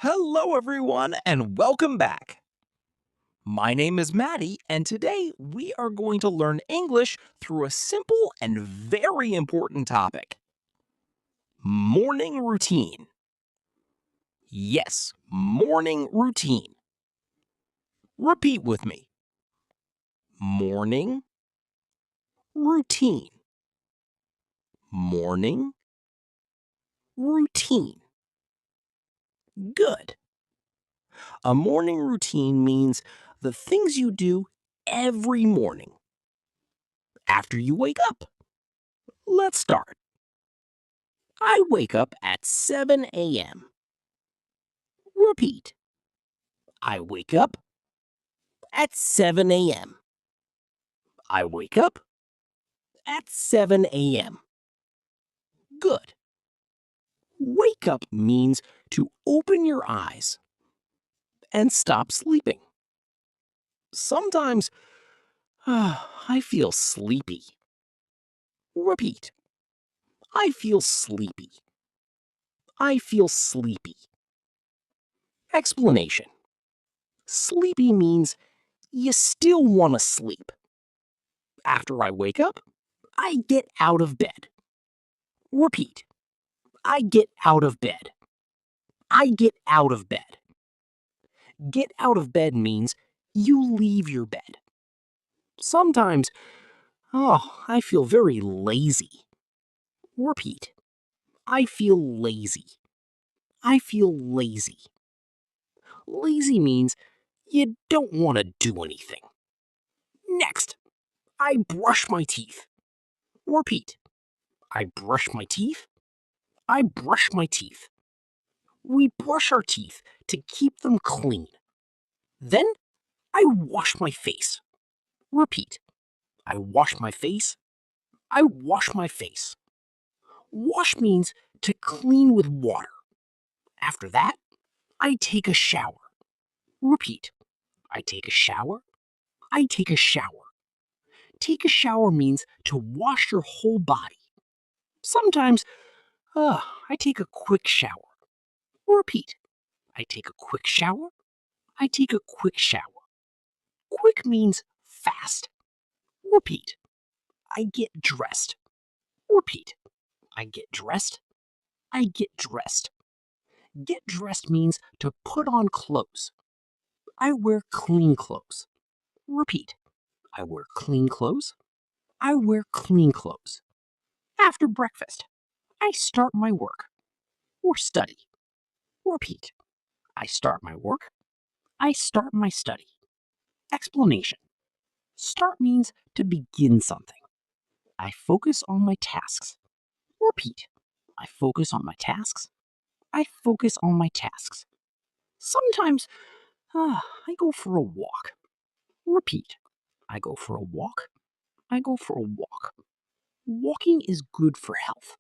Hello, everyone, and welcome back. My name is Maddie, and today we are going to learn English through a simple and very important topic morning routine. Yes, morning routine. Repeat with me morning routine. Morning routine. Good. A morning routine means the things you do every morning after you wake up. Let's start. I wake up at 7 a.m. Repeat. I wake up at 7 a.m. I wake up at 7 a.m. Good. Wake up means to open your eyes and stop sleeping. Sometimes I feel sleepy. Repeat. I feel sleepy. I feel sleepy. Explanation. Sleepy means you still want to sleep. After I wake up, I get out of bed. Repeat. I get out of bed. I get out of bed. Get out of bed means you leave your bed. Sometimes, I feel very lazy. Repeat. I feel lazy. I feel lazy. Lazy means you don't want to do anything. Next, I brush my teeth. Repeat. I brush my teeth. I brush my teeth. We brush our teeth to keep them clean. Then I wash my face. Repeat. I wash my face. I wash my face. Wash means to clean with water. After that, I take a shower. Repeat. I take a shower. I take a shower. Take a shower means to wash your whole body. Sometimes, I take a quick shower. Repeat. I take a quick shower. I take a quick shower. Quick means fast. Repeat. I get dressed. Repeat. I get dressed. I get dressed. Get dressed means to put on clothes. I wear clean clothes. Repeat. I wear clean clothes. I wear clean clothes. After breakfast, I start my work or study. Repeat. I start my work. I start my study. Explanation. Start means to begin something. I focus on my tasks. Repeat. I focus on my tasks. I focus on my tasks. Sometimes, I go for a walk. Repeat. I go for a walk. I go for a walk. Walking is good for health.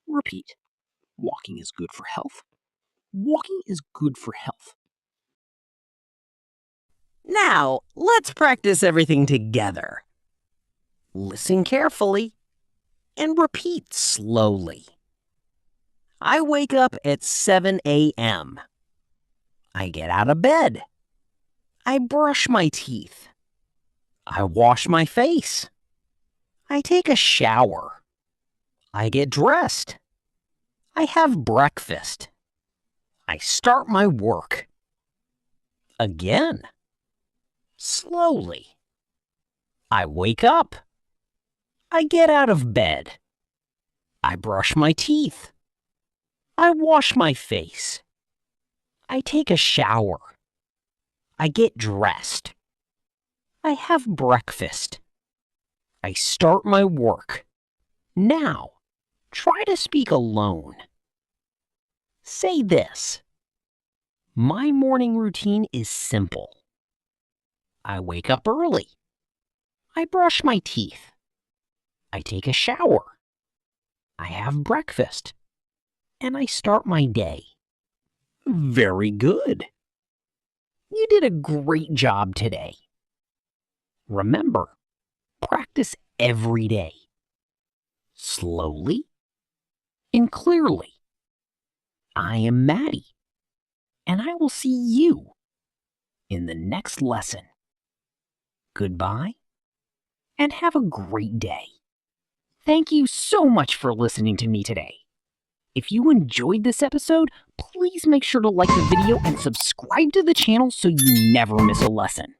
Repeat. Walking is good for health. Walking is good for health. Now, let's practice everything together. Listen carefully and repeat slowly. I wake up at 7 a.m. I get out of bed. I brush my teeth. I wash my face. I take a shower. I get dressed. I have breakfast. I start my work. Again. Slowly. I wake up. I get out of bed. I brush my teeth. I wash my face. I take a shower. I get dressed. I have breakfast. I start my work. Now, try to speak alone. Say this. My morning routine is simple. I wake up early. I brush my teeth. I take a shower. I have breakfast. And I start my day. Very good. You did a great job today. Remember, practice every day. Slowly and clearly. I am Maddie, and I will see you in the next lesson. Goodbye, and have a great day. Thank you so much for listening to me today. If you enjoyed this episode, please make sure to like the video and subscribe to the channel so you never miss a lesson.